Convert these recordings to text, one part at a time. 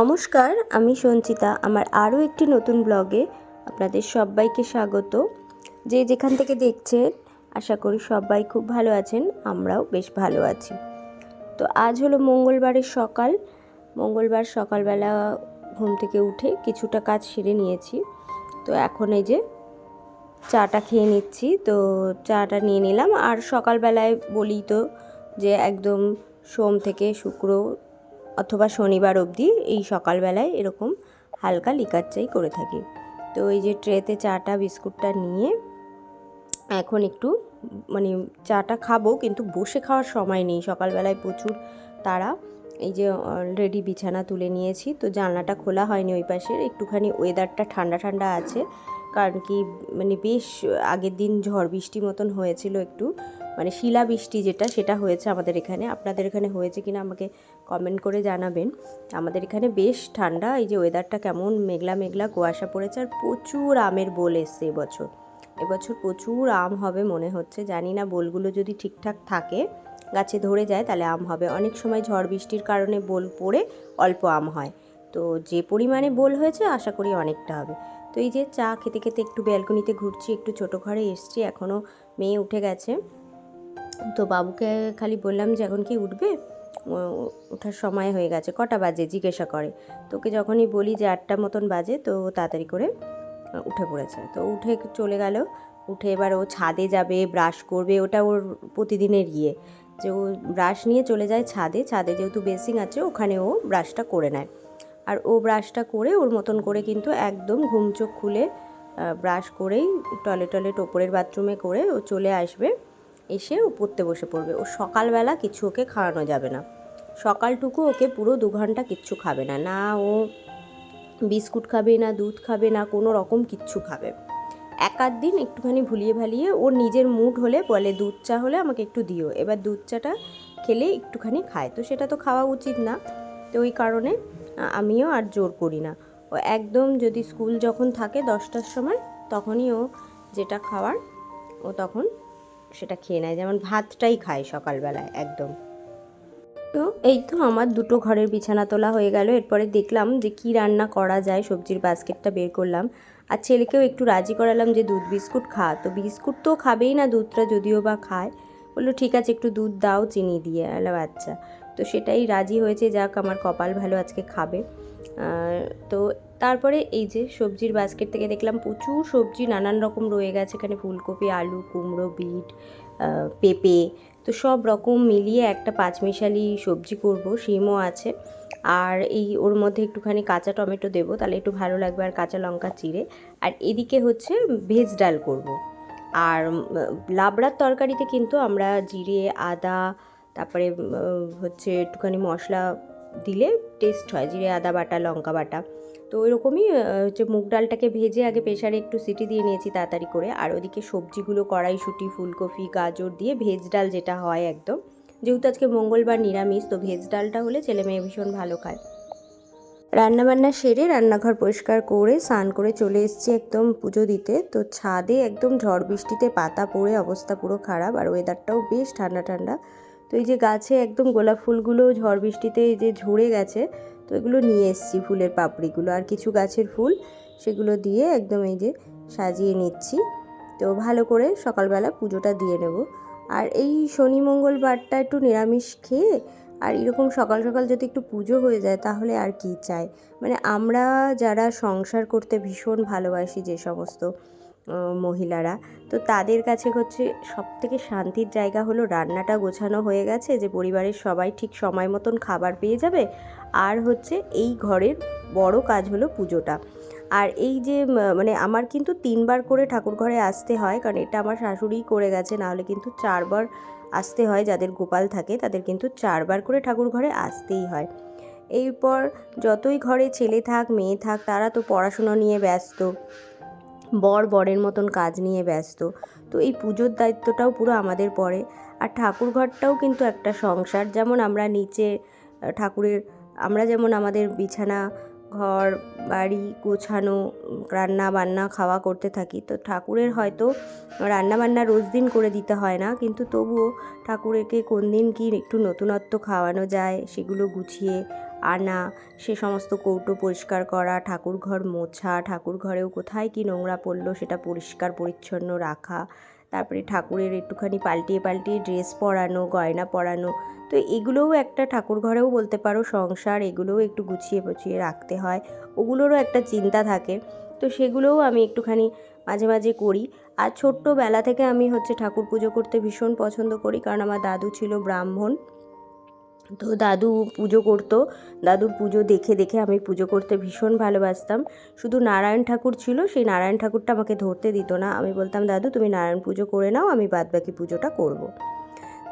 নমস্কার, আমি সঞ্চিতা। আমার আরও একটি নতুন ব্লগে আপনাদের সবাইকে স্বাগত। যে যেখান থেকে দেখছেন, আশা করি সবাই খুব ভালো আছেন, আমরাও বেশ ভালো আছি। তো আজ হলো মঙ্গলবারের সকাল। মঙ্গলবার সকালবেলা ঘুম থেকে উঠে কিছুটা কাজ সেরে নিয়েছি। তো এখন এই যে চাটা খেয়ে নিচ্ছি। তো চাটা নিয়ে নিলাম। আর সকালবেলায় বলি তো যে একদম সোম থেকে শুক্র অথবা শনিবার অবধি এই সকালবেলায় এরকম হালকা লিকার চাই করে থাকি। তো এই যে ট্রেতে চাটা বিস্কুটটা নিয়ে এখন একটু চাটা খাবো, কিন্তু বসে খাওয়ার সময় নেই, সকালবেলায় প্রচুর তাড়া। এই যে অলরেডি বিছানা তুলে নিয়েছি, তো জানলাটা খোলা হয়নি ওই পাশের, একটুখানি ওয়েদারটা ঠান্ডা ঠান্ডা আছে, কারণ কি বেশ আগের দিন ঝড় বৃষ্টি মতন হয়েছিল, একটু শিলা বৃষ্টি সেটা হয়েছে আমাদের এখানে। আপনাদের এখানে হয়েছে কিনা আমাকে কমেন্ট করে জানাবেন। আমাদের এখানে বেশ ঠান্ডা। এই যে ওয়েদারটা কেমন মেঘলা মেঘলা, কুয়াশা পড়েছে, আর প্রচুর আমের বোল এসছে এবছর প্রচুর আম হবে মনে হচ্ছে। জানি না, বোলগুলো যদি ঠিকঠাক থাকে, গাছে ধরে যায়, তাহলে আম হবে। অনেক সময় ঝড় বৃষ্টির কারণে বোল পড়ে অল্প আম হয়, তো যে পরিমাণে বোল হয়েছে আশা করি অনেকটা হবে। তো এই যে চা খেতে খেতে একটু ব্যালকনিতে ঘুরছি, একটু ছোটো ঘরে এসছি, এখনও মেয়ে উঠে গেছে। তো বাবুকে খালি বললাম যে এখন কি উঠবে, ওঠার সময় হয়ে গেছে, কটা বাজে জিজ্ঞাসা করে। তোকে যখনই বলি যে 8টার মতন বাজে, তো তাড়াতাড়ি করে উঠে পড়েছে। তো উঠে চলে গেল। উঠে এবার ও ছাদে যাবে, ব্রাশ করবে, ওটা ওর প্রতিদিনের যে ও ব্রাশ নিয়ে চলে যায় ছাদে। ছাদে যেহেতু বেসিং আছে, ওখানে ও ব্রাশটা করে নেয়। আর ও ব্রাশটা করে ওর মতন করে কিন্তু একদম ঘুম চোখ খুলে ব্রাশ করেই টয়লেট ওপরের বাথরুমে করে ও চলে আসবে। এসে ও পড়তে বসে পড়বে। ও সকালবেলা কিছু ওকে খাওয়ানো যাবে না, সকালটুকু ওকে পুরো 2 ঘন্টা কিচ্ছু খাবে না। না ও বিস্কুট খাবে, না দুধ খাবে, না কোনো রকম কিচ্ছু খাবে। এক আধ দিন একটুখানি ভুলিয়ে ভালিয়ে ওর নিজের মুড হলে বলে দুধ চা হলে আমাকে একটু দিও, এবার দুধ চাটা খেলে একটুখানি খায়, তো সেটা তো খাওয়া উচিত না। তো ওই কারণে আমিও আর জোর করি না। ও একদম যদি স্কুল যখন থাকে 10টার সময়, তখনই ও যেটা খাওয়ার ও তখন সেটা খেয়ে নেয়। যেমন ভাতটাই খায় সকালবেলায় একদম। তো এই তো আমার 2টো ঘরের বিছানা তোলা হয়ে গেল। এরপরে দেখলাম যে কি রান্না করা যায়, সবজির বাস্কেটটা বের করলাম। আর ছেলেকেও একটু রাজি করালাম যে দুধ বিস্কুট খা। তো বিস্কুট তো খাবেই না, দুধটা যদিও বা খায়। বললো ঠিক আছে, একটু দুধ দাও চিনি দিয়ে। এলো আচ্ছা। তো সেটাই রাজি হয়েছে, যাক আমার কপাল ভালো, আজকে খাবে। তো তারপরে এই যে সবজির বাস্কেট থেকে দেখলাম প্রচুর সবজি নানান রকম রয়ে গেছে এখানে, ফুলকপি, আলু, কুমড়ো, বিট, পেঁপে, তো সব রকম মিলিয়ে একটা পাঁচমিশালি সবজি করব। শিমও আছে, আর এই ওর মধ্যে একটুখানি কাঁচা টমেটো দেবো, তাহলে একটু ভালো লাগবে, আর কাঁচা লঙ্কা চিড়ে। আর এদিকে হচ্ছে ভেজ ডাল করব। আর লাবড়ার তরকারিতে কিন্তু আমরা জিরে, আদা, তারপরে হচ্ছে একটুখানি মশলা দিলে টেস্ট হয়, জিরে আদা বাটা, লঙ্কা বাটা। তো ওইরকমই হচ্ছে মুগ ডালটাকে ভেজে আগে প্রেশারে একটু সিটি দিয়ে নিয়েছি তাড়াতাড়ি করে। আর ওদিকে সবজিগুলো কড়াইশুঁটি, ফুলকপি, গাজর দিয়ে ভেজ ডাল যেটা হয় একদম, যেহেতু আজকে মঙ্গলবার নিরামিষ, তো ভেজ ডালটা হলে ছেলে মেয়ে ভীষণ ভালো খায়। রান্নাবান্না সেরে রান্নাঘর পরিষ্কার করে স্নান করে চলে এসেছি একদম পুজো দিতে। তো ছাদে একদম ঝড় বৃষ্টিতে পাতা পড়ে অবস্থা পুরো খারাপ, আর ওয়েদারটাও বেশ ঠান্ডা ঠান্ডা। তো এই যে গাছে একদম গোলাপ ফুলগুলো ঝড় বৃষ্টিতে এই যে ঝরে গেছে, তো এগুলো নিয়ে এসেছি, ফুলের পাপড়িগুলো আর কিছু গাছের ফুল, সেগুলো দিয়ে একদম এই যে সাজিয়ে নিচ্ছি। তো ভালো করে সকালবেলা পুজোটা দিয়ে নেব। আর এই শনি মঙ্গলবারটা একটু নিরামিষ খেয়ে আর এরকম সকাল সকাল যদি একটু পুজো হয়ে যায়, তাহলে আর কি চাই। আমরা যারা সংসার করতে ভীষণ ভালোবাসি, যে সমস্ত মহিলারা, তো তাদের কাছে হচ্ছে সবথেকে শান্তির জায়গা হলো রান্নাটা গোছানো হয়ে গেছে, যে পরিবারের সবাই ঠিক সময় মতন খাবার পেয়ে যাবে। আর হচ্ছে এই ঘরের বড় কাজ হলো পুজোটা। আর এই যে আমার কিন্তু 3বার করে ঠাকুর ঘরে আসতে হয়, কারণ এটা আমার শাশুড়িই করে গেছে, নাহলে কিন্তু 4বার আসতে হয়। যাদের গোপাল থাকে তাদের কিন্তু 4বার করে ঠাকুর ঘরে আসতেই হয়। এরপর যতই ঘরে ছেলে থাক মেয়ে থাক, তারা তো পড়াশুনো নিয়ে ব্যস্ত, বরের মতন কাজ নিয়ে ব্যস্ত। তো এই পুজোর দায়িত্বটাও পুরো আমাদের পড়ে। আর ঠাকুর ঘরটাও কিন্তু একটা সংসার। যেমন আমরা নিচে ঠাকুরের, আমরা যেমন আমাদের বিছানা, ঘর বাড়ি গোছানো, রান্না বান্না খাওয়া করতে থাকি, তো ঠাকুরের হয়তো রান্না বান্না রোজ দিন করে দিতে হয় না, কিন্তু তবুও ঠাকুরকে কোন দিন কি একটু নতুনত্ব খাওয়ানো যায় সেগুলো গুছিয়ে, আনা, সে সমস্ত কৌটো পরিষ্কার করা, ঠাকুর ঘর মোছা, ঠাকুর ঘরেও কোথায় কি নোংরা পড়লো সেটা পরিষ্কার পরিচ্ছন্ন রাখা, তারপরে ঠাকুরের একটুখানি পাল্টিয়ে পাল্টিয়ে ড্রেস পরানো, গয়না পরানো। তো এগুলোও একটা ঠাকুর ঘরেও বলতে পারো সংসার, এগুলোও একটু গুছিয়ে পুছিয়ে রাখতে হয়, ওগুলোরও একটা চিন্তা থাকে। তো সেগুলোও আমি একটুখানি মাঝে মাঝে করি। আর ছোট্টবেলা থেকে আমি ঠাকুর পুজো করতে ভীষণ পছন্দ করি, কারণ আমার দাদু ছিল ব্রাহ্মণ। তো দাদু পুজো করতো, দাদুর পুজো দেখে দেখে আমি পুজো করতে ভীষণ ভালোবাসতাম। শুধু নারায়ণ ঠাকুর ছিল, সেই নারায়ণ ঠাকুরটা আমাকে ধরতে দিত না। আমি বলতাম, দাদু তুমি নারায়ণ পুজো করে নাও, আমি বাদবাকি পুজোটা করব।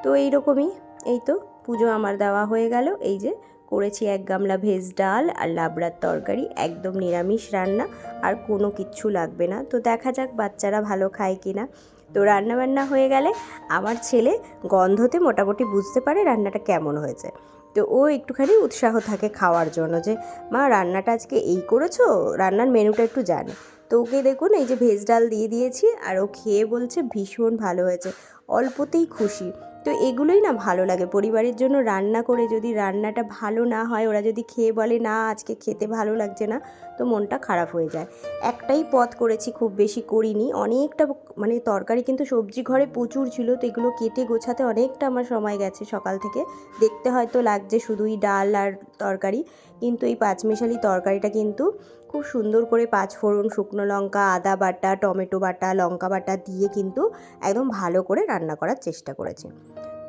তো এইরকমই, এই তো পুজো আমার দেওয়া হয়ে গেল। এই যে করেছি 1 গামলা ভেজ ডাল আর লাবড়ার তরকারি, একদম নিরামিষ রান্না, আর কোনো কিচ্ছু লাগবে না। তো দেখা যাক বাচ্চারা ভালো খায় কি না। তো রান্নাবান্না হয়ে গেলে আমার ছেলে গন্ধতে মোটামুটি বুঝতে পারে রান্নাটা কেমন হয়েছে। তো ও একটুখানি উৎসাহ থাকে খাওয়ার জন্য, যে মা রান্নাটা আজকে এই করেছো, রান্নার মেনুটা একটু জানে। তো ওকে দেখুন এই যে ভেজ ডাল দিয়ে দিয়েছি, আর ও খেয়ে বলছে ভীষণ ভালো হয়েছে, অল্পতেই খুশি। তো এগুলোই না ভালো লাগে, পরিবারের জন্য রান্না করে যদি রান্নাটা ভালো না হয়, ওরা যদি খেয়ে বলে না আজকে খেতে ভালো লাগছে না, তো মনটা খারাপ হয়ে যায়। একটাই পদ করেছি, খুব বেশি করিনি, অনেকটা মানে তরকারি কিন্তু সবজি ঘরে প্রচুর ছিল, তো এগুলো কেটে গোছাতে অনেকটা আমার সময় গেছে সকাল থেকে। দেখতে হয়তো লাগছে শুধুই ডাল আর তরকারি, কিন্তু এই পাঁচমিশালি তরকারিটা কিন্তু খুব সুন্দর করে 5 ফোড়ন, শুকনো লঙ্কা, আদা বাটা, টমেটো বাটা, লঙ্কা বাটা দিয়ে কিন্তু একদম ভালো করে রান্না করার চেষ্টা করেছি।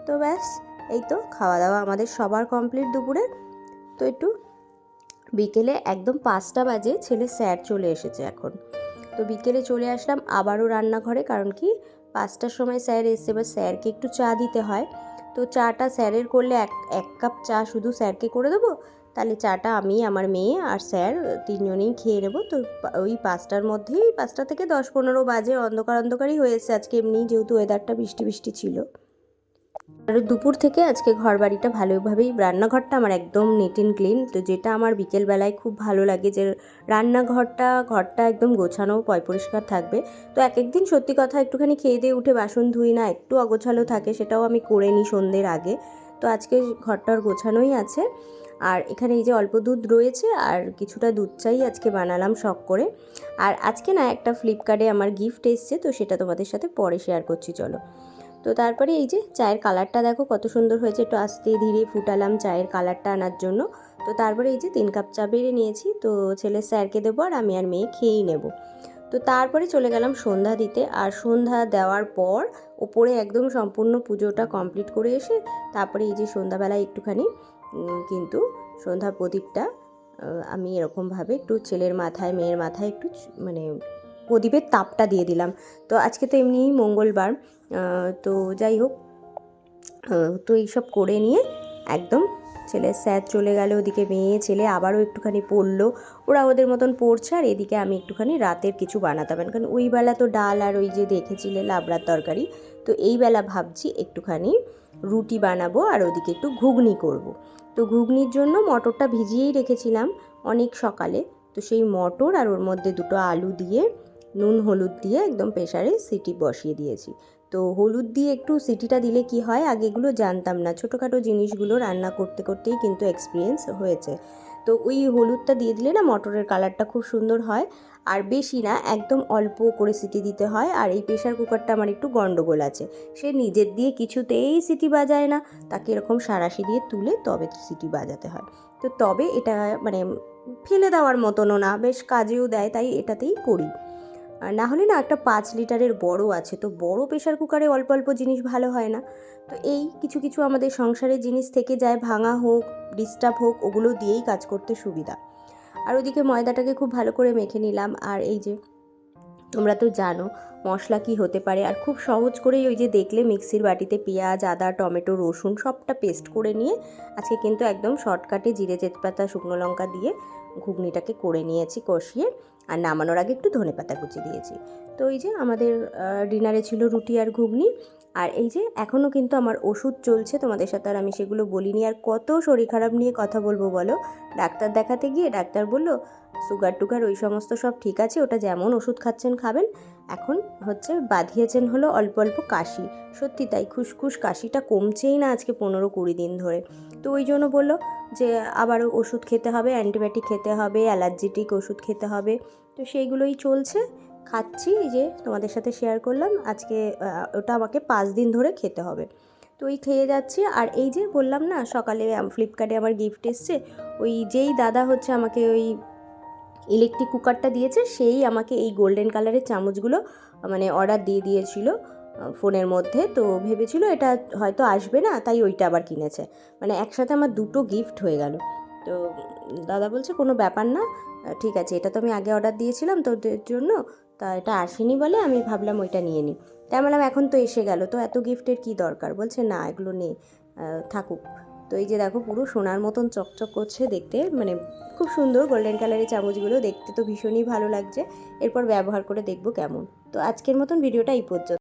তো ব্যাস, এই তো খাওয়া দাওয়া আমাদের সবার কমপ্লিট দুপুরে। তো একটু বিকেলে একদম 5টা বাজে ছেলে স্যার চলে এসেছে এখন। তো বিকেলে চলে আসলাম আবারও রান্নাঘরে, কারণ কি 5টার সময় স্যার এসছে, এবার স্যারকে একটু চা দিতে হয়। তো চাটা স্যারের করলে এক কাপ চা শুধু স্যারকে করে দেবো, তাহলে চাটা আমি, আমার মেয়ে আর স্যার 3জনেই খেয়ে নেবো। তো ওই 5টার মধ্যেই, 5টা থেকে 10-15 বাজে, অন্ধকার অন্ধকারই হয়েছে আজকে, এমনি যেহেতু ওয়েদারটা বৃষ্টি বৃষ্টি ছিল। আর দুপুর থেকে আজকে ঘর বাড়িটা ভালোভাবেই, রান্নাঘরটা আমার একদম নিট অ্যান্ড ক্লিন। তো যেটা আমার বিকেলবেলায় খুব ভালো লাগে, যে ঘরটা একদম গোছানো পরিষ্কার থাকবে। তো এক একদিন সত্যি কথা একটুখানি খেয়ে দিয়ে উঠে বাসন ধুই না, একটু অগোছালো থাকে, সেটাও আমি করে নিই সন্ধ্যের আগে। তো আজকে ঘরটার গোছানোই আছে। আর এখানে এই যে অল্প দুধ রয়েছে, আর কিছুটা দুধ চাই আজকে বানালাম শখ করে। আর আজকে না একটা ফ্লিপকার্টে আমার গিফট এসছে, তো সেটা তোমাদের সাথে পরে শেয়ার করছি, চলো। তো তারপরে এই যে চায়ের কালারটা দেখো কত সুন্দর হয়েছে, একটু আস্তে ধীরে ফুটালাম চায়ের কালারটা আনার জন্য। তো তারপরে এই যে 3 কাপ চা বেড়ে নিয়েছি, তো ছেলে স্যারকে দেবো আর আমি আর মেয়ে খেয়েই নেব। তো তারপরে চলে গেলাম সন্ধ্যা দিতে, আর সন্ধ্যা দেওয়ার পর ওপরে একদম সম্পূর্ণ পুজোটা কমপ্লিট করে এসে তারপরে এই যে সন্ধ্যাবেলায় একটুখানি কিন্তু সন্ধ্যা প্রদীপটা আমি এরকমভাবে একটু ছেলের মাথায়, মেয়ের মাথায় একটু মানে প্রদীপের তাপটা দিয়ে দিলাম। তো আজকে তো এমনিই মঙ্গলবার, তো যাই হোক, তো এইসব করে নিয়ে একদম ছেলের স্যার চলে গেল, ওদিকে মেয়ে ছেলে আবারও একটুখানি পড়লো, ওরা ওদের মতন পড়ছে, আর এদিকে আমি একটুখানি রাতের কিছু বানাতে হবে, কারণ ওই বেলা তো ডাল আর ওই যে দেখেছিলে লাবড়ার তরকারি। তো এই বেলা ভাবছি একটুখানি রুটি বানাবো, আর ওদিকে একটু ঘুগনি করব। তো ঘুগনির জন্য মটরটা ভিজিয়েই রেখেছিলাম অনেক সকালে, তো সেই মটর আর ওর মধ্যে 2টো আলু দিয়ে নুন হলুদ দিয়ে একদম প্রেসারে সিটি বসিয়ে দিয়েছি। তো হলুদ দিয়ে একটু সিটিটা দিলে কি হয়, আগে এগুলো জানতাম না, ছোটোখাটো জিনিসগুলো রান্না করতে করতেই কিন্তু এক্সপিরিয়েন্স হয়েছে। তো ওই হলুদটা দিয়ে দিলে না মটরের কালারটা খুব সুন্দর হয়, আর বেশি না, একদম অল্প করে সিটি দিতে হয়। আর এই প্রেশার কুকারটা আমার একটু গন্ডগোল আছে, সে নিজের দিয়ে কিছুতেই সিটি বাজায় না, তাকে এরকম সাঁড়াশি দিয়ে তুলে তবে সিটি বাজাতে হয়। তো তবে এটা মানে ফেলে দেওয়ার মতনও না, বেশ কাজেও দেয়, তাই এটাতেই করি। আর না হলে না একটা 5 লিটারের বড় আছে, তো বড় প্রেশার কুকারে অল্প অল্প জিনিস ভালো হয় না। তো এই কিছু কিছু আমাদের সংসারের জিনিস থেকে যায়, ভাঙা হোক ডিস্টার্ব হোক, ওগুলো দিয়েই কাজ করতে সুবিধা। আর ওদিকে ময়দাটাকে খুব ভালো করে মেখে নিলাম। আর এই যে তোমরা তো জানো মশলা কি হতে পারে, আর খুব সহজ করেই ওই যে দেখলে মিক্সির বাটিতে পেঁয়াজ, আদা, টমেটো, রসুন সবটা পেস্ট করে নিয়ে আজকে কিন্তু একদম শর্টকাটে জিরে, তেজপাতা, শুকনো লঙ্কা দিয়ে ঘুগনিটাকে করে নিয়েছি কষিয়ে, আর নামানোর আগে একটু ধনেপাতা কুচি দিয়েছি। তো এই যে আমাদের ডিনারে ছিল রুটি আর ঘুগনি। আর এই যে এখনও কিন্তু আমার ওষুধ চলছে, তোমাদের সাথে আর আমি সেগুলো বলিনি, আর কত শরীর খারাপ নিয়ে কথা বলবো বলো। ডাক্তার দেখাতে গিয়ে ডাক্তার বলল সুগার টুগার ওই সমস্ত সব ঠিক আছে, ওটা যেমন ওষুধ খাচ্ছেন খাবেন, এখন হচ্ছে বাঁধিয়েছেন হলো অল্প অল্প কাশি, সত্যি তাই খুসখুস কাশিটা কমছেই না আজকে 15-20 দিন ধরে। তো ওই জন্য বললো যে আবারও ওষুধ খেতে হবে, অ্যান্টিবায়োটিক খেতে হবে, অ্যালার্জিটিক ওষুধ খেতে হবে। তো সেইগুলোই চলছে, খাচ্ছি। এই যে তোমাদের সাথে শেয়ার করলাম আজকে, ওটা আমাকে 5 দিন ধরে খেতে হবে। তো ওই খেয়ে যাচ্ছি। আর এই যে বললাম না সকালে ফ্লিপকার্টে আমার গিফট এসছে, ওই যেই দাদা হচ্ছে আমাকে ওই ইলেকট্রিক কুকারটা দিয়েছে, সেই আমাকে এই গোল্ডেন কালারের চামচগুলো মানে অর্ডার দিয়ে দিয়েছিল ফোনের মধ্যে। তো ভেবেছিল এটা হয়তো আসবে না, তাই ওইটা আবার কিনেছে। মানে একসাথে আমার দুটো গিফট হয়ে গেল। তো দাদা বলছে কোনো ব্যাপার না, ঠিক আছে, এটা তো আমি আগে অর্ডার দিয়েছিলাম তোদের জন্য, তা এটা আসেনি বলে আমি ভাবলাম ওইটা নিয়ে নিই। তাই বললাম এখন তো এসে গেল, তো এত গিফটের কী দরকার? বলছে না এগুলো নেই, থাকুক। তো এই যে দেখো পুরো সোনার মতন চকচক করছে দেখতে, মানে খুব সুন্দর গোল্ডেন কালারের চামচগুলো, দেখতে তো ভীষণই ভালো লাগছে। এরপর ব্যবহার করে দেখবো কেমন। তো আজকের মতন ভিডিওটা এই পর্যন্ত।